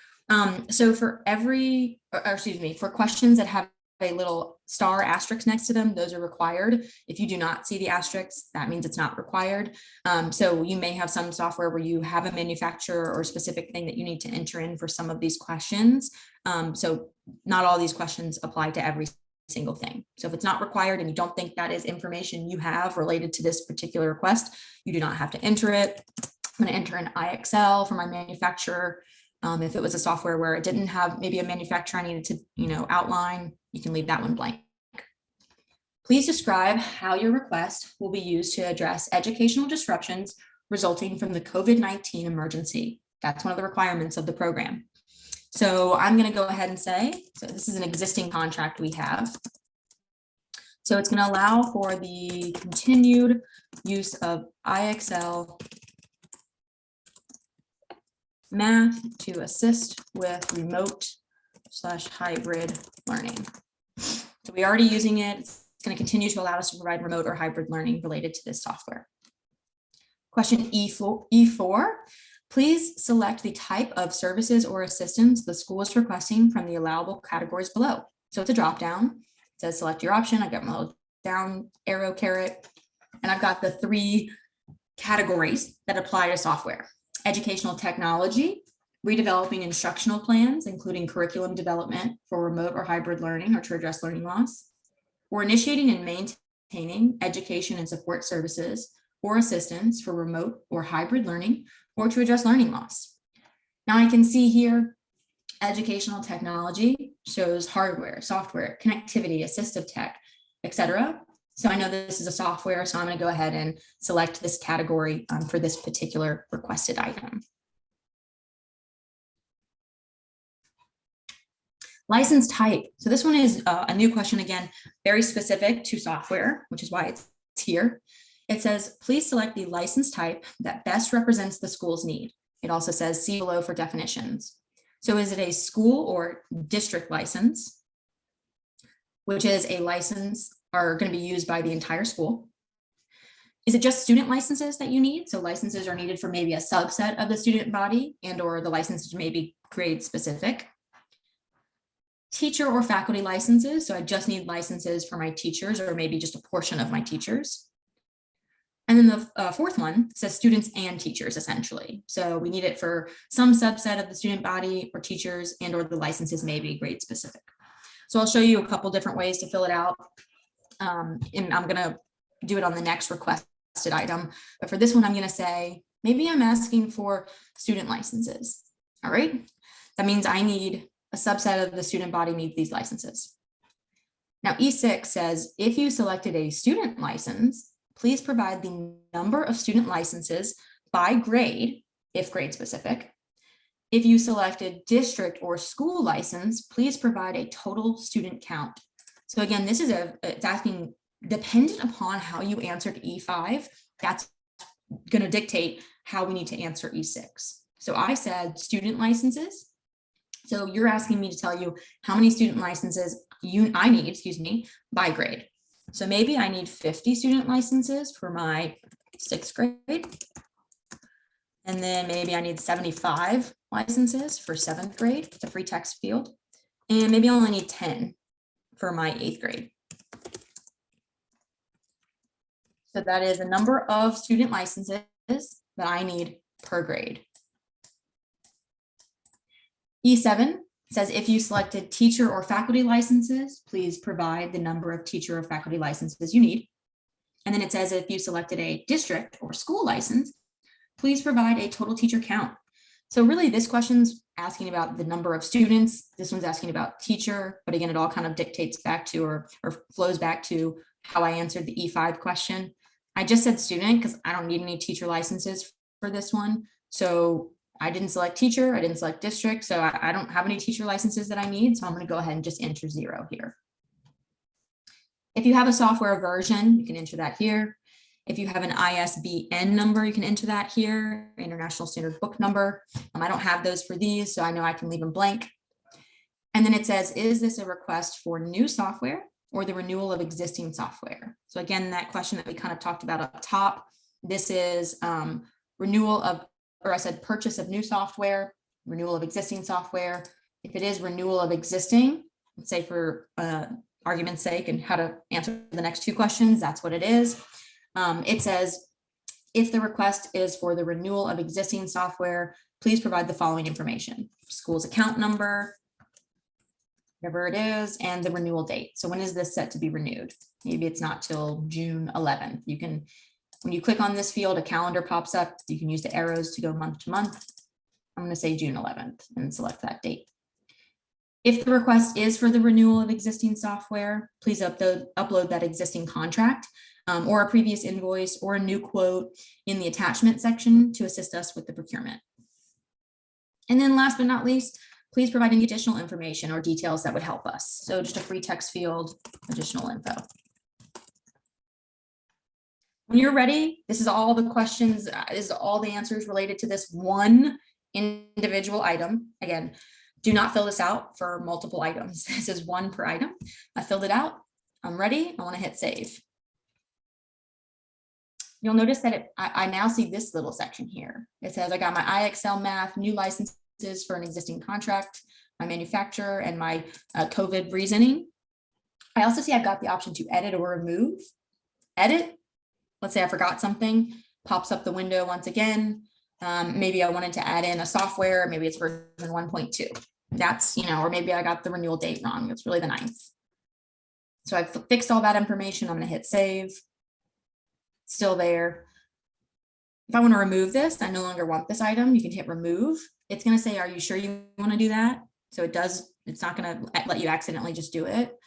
So for for questions that have a little star asterisk next to them, those are required. If you do not see the asterisks, that means it's not required. So you may have some software where you have a manufacturer or specific thing that you need to enter in for some of these questions. So not all these questions apply to every single thing. So if it's not required and you don't think that is information you have related to this particular request, you do not have to enter it. I'm going to enter in IXL for my manufacturer. If it was a software where it didn't have maybe a manufacturer I needed to, outline, you can leave that one blank. Please describe how your request will be used to address educational disruptions resulting from the COVID-19 emergency. That's one of the requirements of the program. So I'm going to go ahead and say, so this is an existing contract we have. So it's going to allow for the continued use of IXL math to assist with remote/hybrid learning. So we're already using it. It's going to continue to allow us to provide remote or hybrid learning related to this software. Question E4, please select the type of services or assistance the school is requesting from the allowable categories below. So it's a drop down. It says select your option. I've got my little down arrow caret, and I've got the 3 categories that apply to software. Educational technology, redeveloping instructional plans, including curriculum development for remote or hybrid learning or to address learning loss, or initiating and maintaining education and support services or assistance for remote or hybrid learning or to address learning loss. Now I can see here, educational technology shows hardware, software, connectivity, assistive tech, etc. So I know this is a software, so I'm going to go ahead and select this category for this particular requested item. License type. So this one is a new question, again, very specific to software, which is why it's here. It says, please select the license type that best represents the school's need. It also says, see below for definitions. So is it a school or district license, which is a license are going to be used by the entire school? Is it just student licenses that you need? So licenses are needed for maybe a subset of the student body, and or the licenses may be grade specific. Teacher or faculty licenses. So I just need licenses for my teachers, or maybe just a portion of my teachers. And then the fourth one says students and teachers, essentially. So we need it for some subset of the student body or teachers, and or the licenses may be grade specific. So I'll show you a couple different ways to fill it out. And I'm going to do it on the next requested item. But for this one, I'm going to say, maybe I'm asking for student licenses. All right. That means I need a subset of the student body needs these licenses. Now, E6 says, if you selected a student license, please provide the number of student licenses by grade, if grade specific. If you selected district or school license, please provide a total student count. So again, this is it's asking, dependent upon how you answered E5, that's going to dictate how we need to answer E6. So I said student licenses. So you're asking me to tell you how many student licenses I need, by grade. So maybe I need 50 student licenses for my 6th grade. And then maybe I need 75 licenses for 7th grade. It's a free text field. And maybe I only need 10 for my 8th grade. So that is the number of student licenses that I need per grade. E7 says, if you selected teacher or faculty licenses, please provide the number of teacher or faculty licenses you need. And then it says, if you selected a district or school license, please provide a total teacher count. So really this question's asking about the number of students. This one's asking about teacher, but again, it all kind of dictates back to or flows back to how I answered the E5 question. I just said student because I don't need any teacher licenses for this one. So I didn't select teacher, I didn't select district, so I don't have any teacher licenses that I need. So I'm going to go ahead and just enter 0 here. If you have a software version, you can enter that here. If you have an ISBN number, you can enter that here, International Standard Book Number. I don't have those for these, so I know I can leave them blank. And then it says, is this a request for new software or the renewal of existing software? So again, that question that we kind of talked about up top, this is renewal of, or I said purchase of new software, renewal of existing software. If it is renewal of existing, let's say for argument's sake and how to answer the next 2 questions, that's what it is. It says, if the request is for the renewal of existing software, please provide the following information: school's account number, whatever it is, and the renewal date. So when is this set to be renewed? Maybe it's not till June 11th. You can, when you click on this field, a calendar pops up. You can use the arrows to go month to month. I'm going to say June 11th and select that date. If the request is for the renewal of existing software, please upload that existing contract or a previous invoice or a new quote in the attachment section to assist us with the procurement. And then last but not least, please provide any additional information or details that would help us. So just a free text field, additional info. When you're ready, this is all the questions, this is all the answers related to this one individual item. Again, do not fill this out for multiple items. This is one per item. I filled it out. I'm ready. I want to hit save. You'll notice that I now see this little section here. It says I got my IXL math, new licenses for an existing contract, my manufacturer, and my COVID reasoning. I also see I've got the option to edit or remove. Edit, let's say I forgot something, pops up the window once again. Maybe I wanted to add in a software, maybe it's version 1.2. That's, or maybe I got the renewal date wrong. It's really the 9th. So I've fixed all that information. I'm going to hit save. Still there. If I want to remove this, I no longer want this item, you can hit remove. It's going to say, are you sure you want to do that? So it's not going to let you accidentally just do it.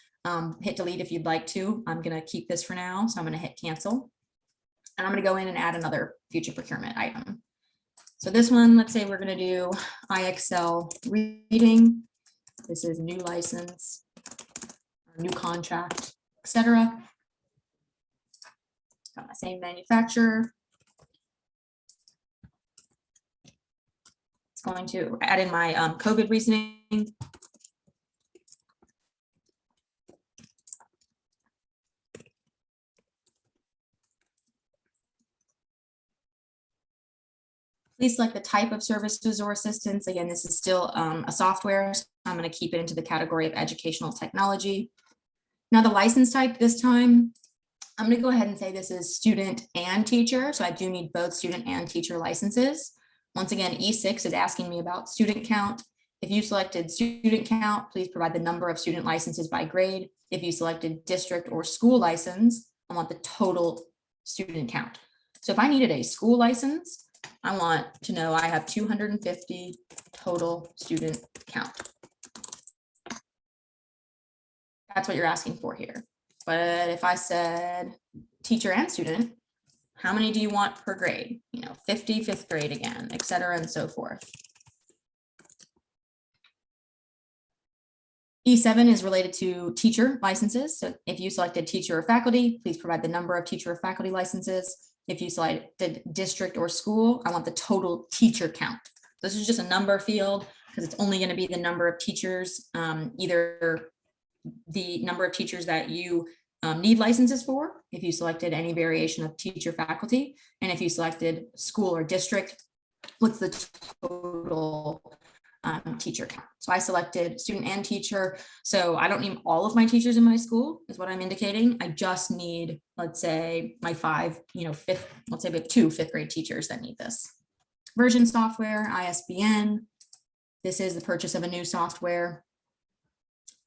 Hit delete if you'd like to. I'm going to keep this for now. So I'm going to hit cancel. And I'm going to go in and add another future procurement item. So this one, let's say we're going to do IXL reading. This is new license, new contract, etc. Got my same manufacturer. It's going to add in my COVID reasoning. Please select the type of services or assistance. Again, this is still a software. So I'm going to keep it into the category of educational technology. Now the license type this time, I'm going to go ahead and say this is student and teacher. So I do need both student and teacher licenses. Once again, E6 is asking me about student count. If you selected student count, please provide the number of student licenses by grade. If you selected district or school license, I want the total student count. So if I needed a school license, I want to know I have 250 total student count. That's what you're asking for here. But if I said teacher and student, how many do you want per grade? 50, fifth grade again, et cetera, and so forth. E7 is related to teacher licenses. So if you selected teacher or faculty, please provide the number of teacher or faculty licenses. If you selected district or school, I want the total teacher count. This is just a number field because it's only going to be the number of teachers, either the number of teachers that you need licenses for, if you selected any variation of teacher faculty, and if you selected school or district, what's the total teacher count. So I selected student and teacher. So I don't need all of my teachers in my school is what I'm indicating. I just need, let's say my fifth, let's say we have 2 fifth grade teachers that need this. Version software, ISBN. This is the purchase of a new software.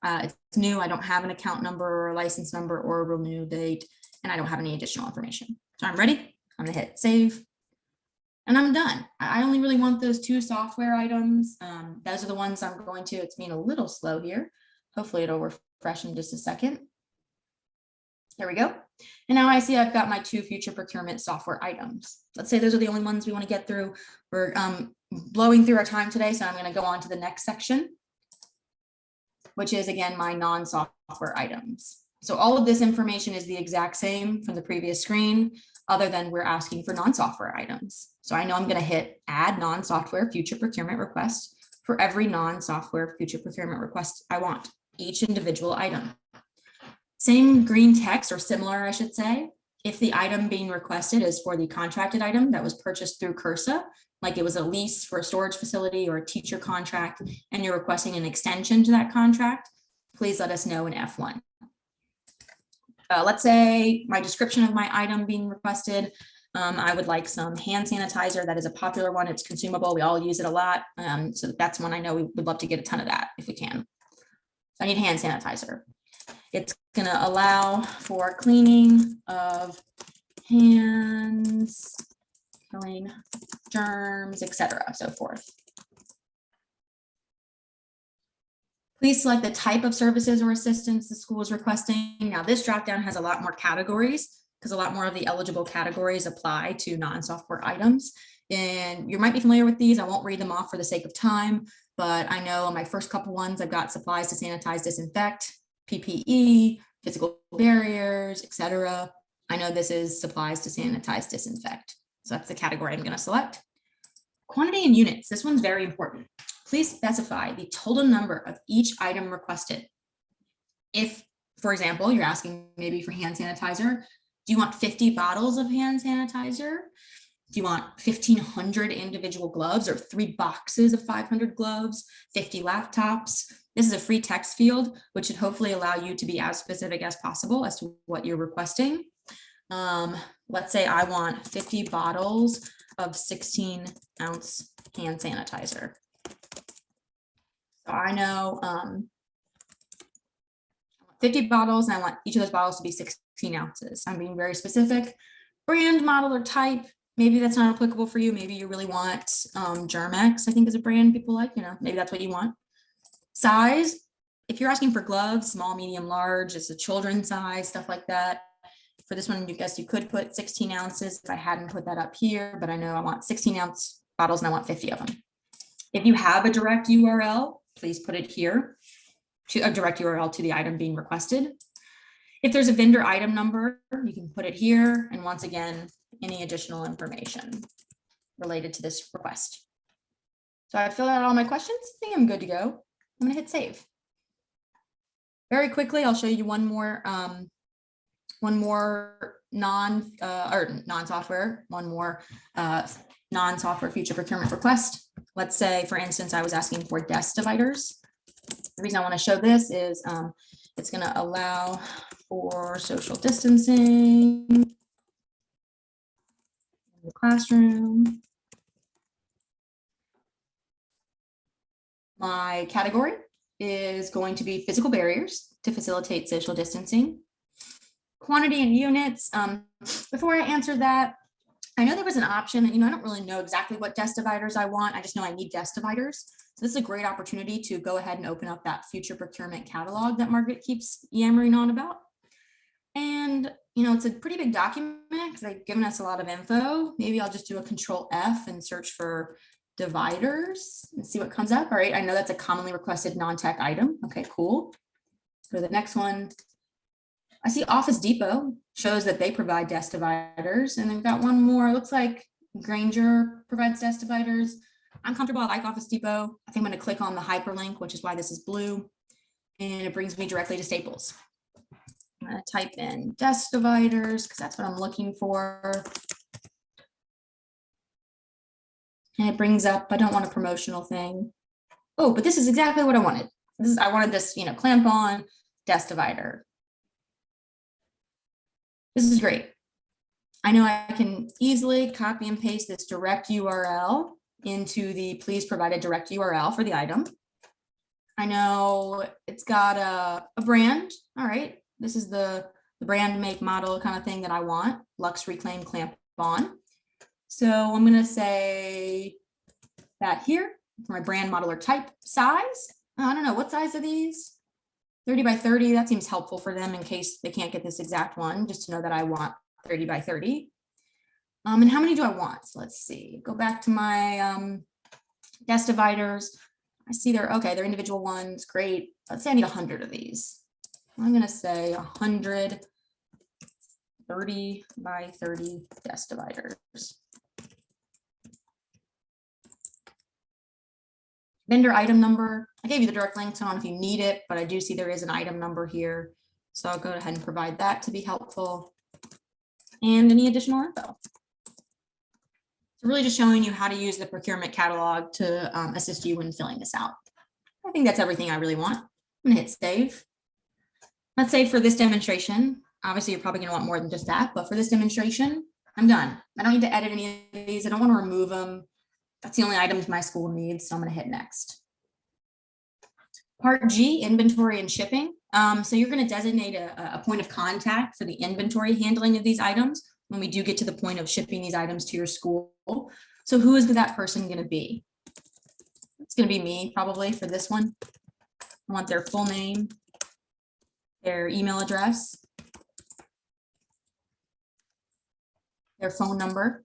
It's new. I don't have an account number or a license number or a renew date, and I don't have any additional information. So I'm ready. I'm gonna hit save. And I'm done. I only really want those 2 software items. Those are the ones I'm going to. It's being a little slow here. Hopefully it'll refresh in just a second. There we go. And now I see I've got my 2 future procurement software items. Let's say those are the only ones we want to get through. We're blowing through our time today, so I'm going to go on to the next section, which is again my non-software items. So all of this information is the exact same from the previous screen, other than we're asking for non-software items. So I know I'm going to hit add non-software future procurement request for every non-software future procurement request I want, each individual item. Same green text, or similar, I should say, if the item being requested is for the contracted item that was purchased through CURSA, like it was a lease for a storage facility or a teacher contract, and you're requesting an extension to that contract, please let us know in F1. Let's say my description of my item being requested, I would like some hand sanitizer. That is a popular one. It's consumable. We all use it a lot. So that's one I know we would love to get a ton of that if we can. So I need hand sanitizer. It's going to allow for cleaning of hands, killing germs, etc., so forth. Please select the type of services or assistance the school is requesting. Now this dropdown has a lot more categories because a lot more of the eligible categories apply to non-software items. And you might be familiar with these. I won't read them off for the sake of time, but I know on my first couple ones, I've got supplies to sanitize, disinfect, PPE, physical barriers, etc. I know this is supplies to sanitize, disinfect. So that's the category I'm going to select. Quantity and units. This one's very important. Please specify the total number of each item requested. If, for example, you're asking maybe for hand sanitizer, do you want 50 bottles of hand sanitizer? Do you want 1,500 individual gloves or 3 boxes of 500 gloves, 50 laptops? This is a free text field, which should hopefully allow you to be as specific as possible as to what you're requesting. Let's say I want 50 bottles of 16-ounce hand sanitizer. So I know 50 bottles, and I want each of those bottles to be 16 ounces. I'm being very specific. Brand, model, or type. maybe that's not applicable for you. Maybe you really want Germex, I think is a brand people like, maybe that's what you want. Size, if you're asking for gloves, small, medium, large, it's a children's size, stuff like that. For this one, you guess you could put 16 ounces if I hadn't put that up here, but I know I want 16-ounce bottles and I want 50 of them. If you have a direct URL, please put it here, to a direct URL to the item being requested. If there's a vendor item number, you can put it here. And once again, any additional information related to this request. So I've filled out all my questions. I think I'm good to go. I'm gonna hit save. Very quickly, I'll show you one more non-software future procurement request. Let's say, for instance, I was asking for desk dividers. The reason I want to show this is it's going to allow for social distancing in the classroom. My category is going to be physical barriers to facilitate social distancing. Quantity in units. Before I answer that, I know there was an option, I don't really know exactly what desk dividers I want. I just know I need desk dividers. So this is a great opportunity to go ahead and open up that future procurement catalog that Margaret keeps yammering on about. And, it's a pretty big document because they've given us a lot of info. Maybe I'll just do a Control F and search for dividers and see what comes up. All right, I know that's a commonly requested non-tech item. Okay, cool. Go to the next one. I see Office Depot shows that they provide desk dividers, and they've got one more. Looks like Granger provides desk dividers. I'm comfortable. I like Office Depot. I think I'm going to click on the hyperlink, which is why this is blue, and it brings me directly to Staples. I'm going to type in desk dividers because that's what I'm looking for. And it brings up, I don't want a promotional thing. Oh, but this is exactly what I wanted. I wanted this, clamp on desk divider. This is great. I know I can easily copy and paste this direct URL into the please provide a direct URL for the item. I know it's got a brand. All right, this is the brand, make, model kind of thing that I want. Lux Reclaim Clamp On. So I'm going to say that here for my brand, model, or type. Size. I don't know, what size are these? 30 by 30, that seems helpful for them in case they can't get this exact one, just to know that I want 30 by 30. And how many do I want? So let's see, go back to my desk dividers. I see they're individual ones, great. Let's say I need 100 of these. I'm gonna say 100 30 by 30 desk dividers. Vendor item number. I gave you the direct link, so I don't know if you need it, but I do see there is an item number here. So I'll go ahead and provide that to be helpful. And any additional info. So really just showing you how to use the procurement catalog to assist you when filling this out. I think that's everything I really want. I'm gonna hit save. Let's say for this demonstration, obviously you're probably gonna want more than just that, but for this demonstration, I'm done. I don't need to edit any of these. I don't want to remove them. That's the only items my school needs, so I'm going to hit next. Part G, inventory and shipping. So you're going to designate a point of contact for the inventory handling of these items when we do get to the point of shipping these items to your school. So who is that person going to be? It's going to be me probably for this one. I want their full name, their email address, their phone number,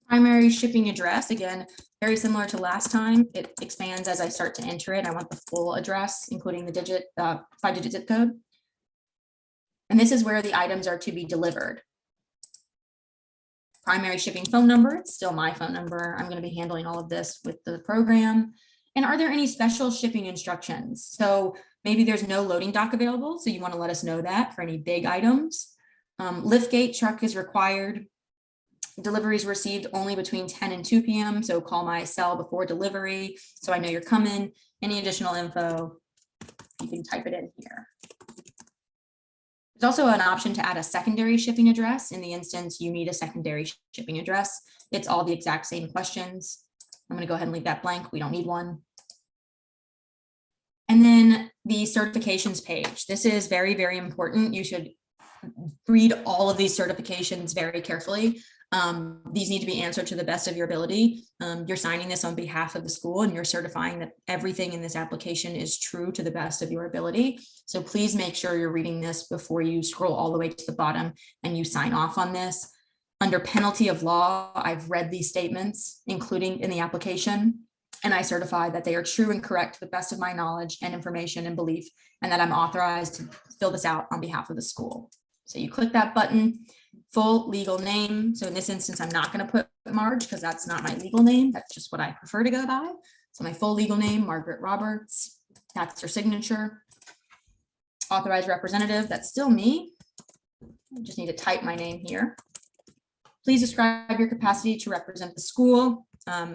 primary shipping address. Again, very similar to last time. It expands as I start to enter it. I want the full address, including the 5-digit zip code. And this is where the items are to be delivered. Primary shipping phone number, it's still my phone number. I'm going to be handling all of this with the program. And are there any special shipping instructions? So maybe there's no loading dock available, so you want to let us know that for any big items. Liftgate truck is required. Deliveries received only between 10 and 2 p.m. So call my cell before delivery so I know you're coming. Any additional info, you can type it in here. There's also an option to add a secondary shipping address in the instance you need a secondary shipping address. It's all the exact same questions. I'm going to go ahead and leave that blank. We don't need one. And then the certifications page. This is very, very important. You should read all of these certifications very carefully. These need to be answered to the best of your ability. You're signing this on behalf of the school and you're certifying that everything in this application is true to the best of your ability. So please make sure you're reading this before you scroll all the way to the bottom and you sign off on this. Under penalty of law, I've read these statements, including in the application, and I certify that they are true and correct to the best of my knowledge and information and belief, and that I'm authorized to fill this out on behalf of the school. So you click that button, full legal name. So in this instance, I'm not going to put Marge because that's not my legal name. That's just what I prefer to go by. So my full legal name, Margaret Roberts, that's her signature. Authorized representative, that's still me. I just need to type my name here. Please describe your capacity to represent the school.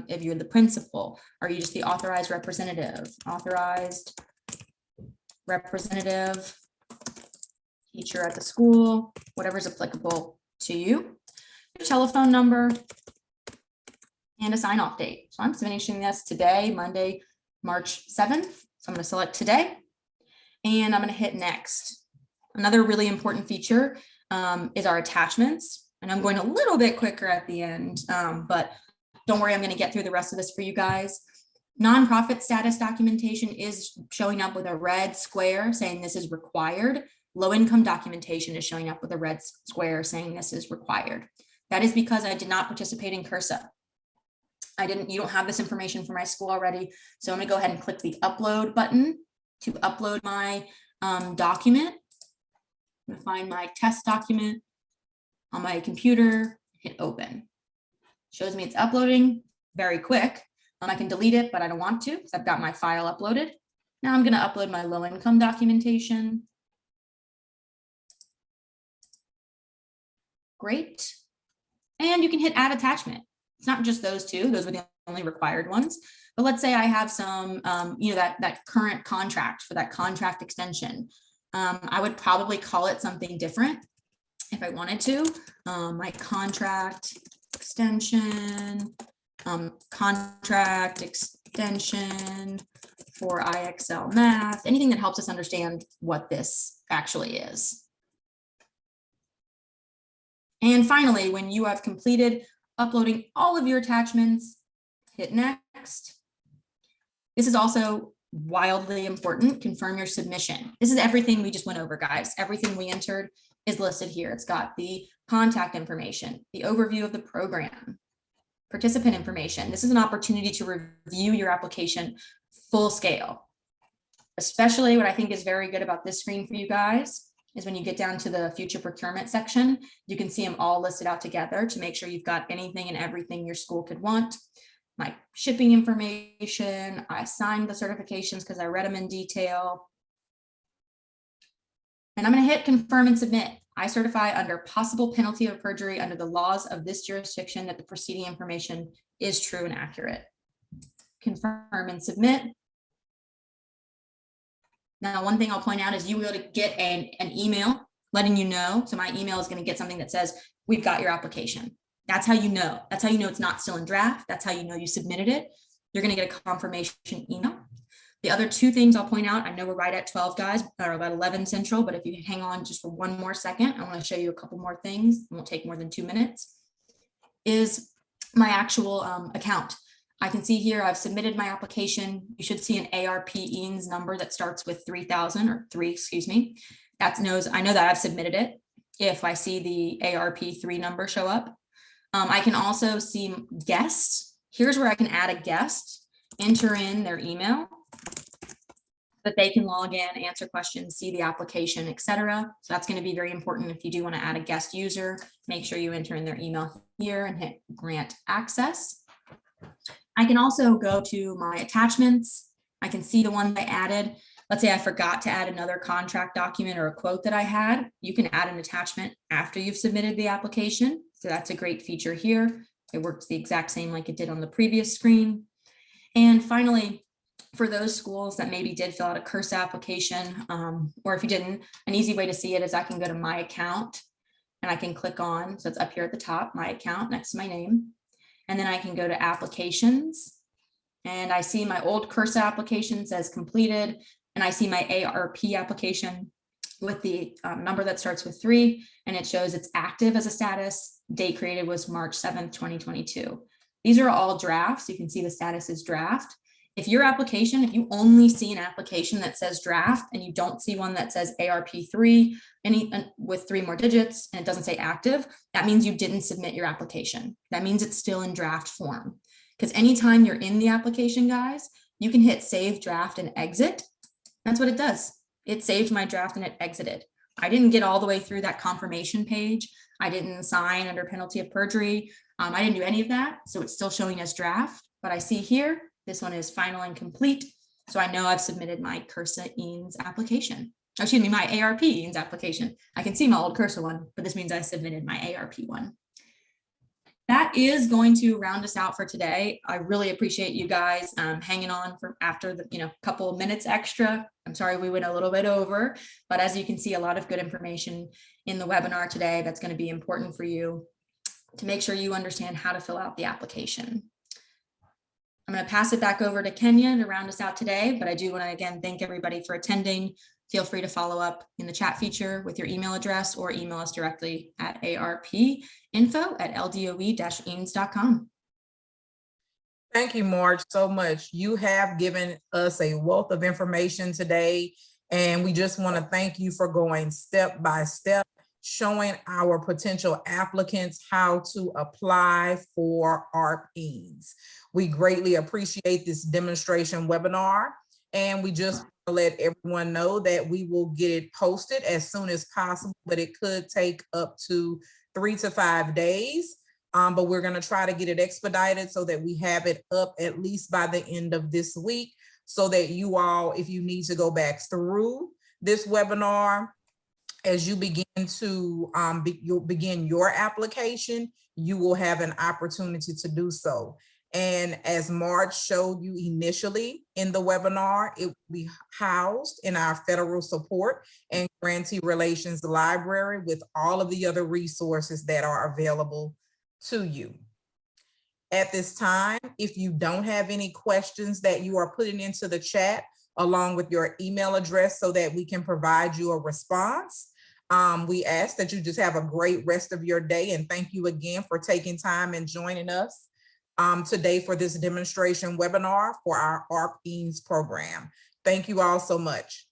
If you're the principal, are you just the authorized representative? Authorized representative, teacher at the school, whatever is applicable to you. Your telephone number and a sign off date. So I'm finishing this today, Monday, March 7th. So I'm going to select today and I'm going to hit next. Another really important feature is our attachments. And I'm going a little bit quicker at the end, but don't worry, I'm going to get through the rest of this for you guys. Nonprofit status documentation is showing up with a red square saying this is required. Low income documentation is showing up with a red square saying this is required. That is because I did not participate in CURSA. You don't have this information for my school already. So I'm going to go ahead and click the upload button to upload my document. I'm going to find my test document on my computer, hit open. Shows me it's uploading very quick. I can delete it, but I don't want to because I've got my file uploaded. Now I'm going to upload my low income documentation. Great. And you can hit add attachment. It's not just those two, those were the only required ones. But let's say I have some, that current contract for that contract extension. I would probably call it something different if I wanted to. My contract extension, contract extension for IXL math, anything that helps us understand what this actually is. And finally, when you have completed uploading all of your attachments, hit next. This is also wildly important. Confirm your submission. This is everything we just went over, guys. Everything we entered is listed here. It's got the contact information, the overview of the program, participant information. This is an opportunity to review your application full scale. Especially what I think is very good about this screen for you guys is when you get down to the future procurement section, you can see them all listed out together to make sure you've got anything and everything your school could want. My shipping information, I signed the certifications because I read them in detail. And I'm going to hit confirm and submit. I certify under possible penalty of perjury under the laws of this jurisdiction that the preceding information is true and accurate. Confirm and submit. Now, one thing I'll point out is you will get an email letting you know. So my email is going to get something that says, we've got your application. That's how you know. That's how you know it's not still in draft. That's how you know you submitted it. You're going to get a confirmation email. The other two things I'll point out, I know we're right at 12 guys, or about 11 Central, but if you hang on just for one more second, I want to show you a couple more things. It won't take more than 2 minutes, is my actual account. I can see here I've submitted my application. You should see an ARP EANS number that starts with 3,000 or 3, excuse me. I know that I've submitted it. If I see the ARP 3 number show up, I can also see guests. Here's where I can add a guest, enter in their email, that they can log in, answer questions, see the application, etc. So that's going to be very important if you do want to add a guest user. Make sure you enter in their email here and hit grant access. I can also go to my attachments. I can see the one I added. Let's say I forgot to add another contract document or a quote that I had. You can add an attachment after you've submitted the application. So that's a great feature here. It works the exact same like it did on the previous screen. And finally, for those schools that maybe did fill out a CURSA application, or if you didn't, an easy way to see it is I can go to my account and I can click on, so it's up here at the top, my account next to my name. And then I can go to applications and I see my old CURSA application says completed, and I see my ARP application with the number that starts with 3, and it shows it's active as a status. Date created was March 7th, 2022. These are all drafts. You can see the status is draft. If your application, if you only see an application that says draft and you don't see one that says ARP3 with 3 more digits and it doesn't say active, that means you didn't submit your application. That means it's still in draft form. Because anytime you're in the application, guys, you can hit save draft and exit. That's what it does. It saved my draft and it exited. I didn't get all the way through that confirmation page. I didn't sign under penalty of perjury. I didn't do any of that. So it's still showing as draft, but I see here, this one is final and complete. So I know I've submitted my Cursor EANS application. Oh, excuse me, my ARP EANS application. I can see my old Cursor one, but this means I submitted my ARP one. That is going to round us out for today. I really appreciate you guys hanging on for after the couple of minutes extra. I'm sorry we went a little bit over, but as you can see, a lot of good information in the webinar today that's going to be important for you to make sure you understand how to fill out the application. I'm going to pass it back over to Kenya to round us out today, but I do want to again thank everybody for attending. Feel free to follow up in the chat feature with your email address or email us directly at arpinfo@ldoe-eans.com. Thank you, Marge, so much. You have given us a wealth of information today, and we just want to thank you for going step by step, showing our potential applicants how to apply for ARP EANS. We greatly appreciate this demonstration webinar, and we just want to let everyone know that we will get it posted as soon as possible, but it could take up to 3 to 5 days. But we're going to try to get it expedited so that we have it up at least by the end of this week, so that you all, if you need to go back through this webinar, as you begin to you'll begin your application, you will have an opportunity to do so. And as Marge showed you initially in the webinar, it will be housed in our federal support and grantee relations library with all of the other resources that are available to you. At this time, if you don't have any questions that you are putting into the chat along with your email address so that we can provide you a response, we ask that you just have a great rest of your day, and thank you again for taking time and joining us today for this demonstration webinar for our ARP EANS program. Thank you all so much.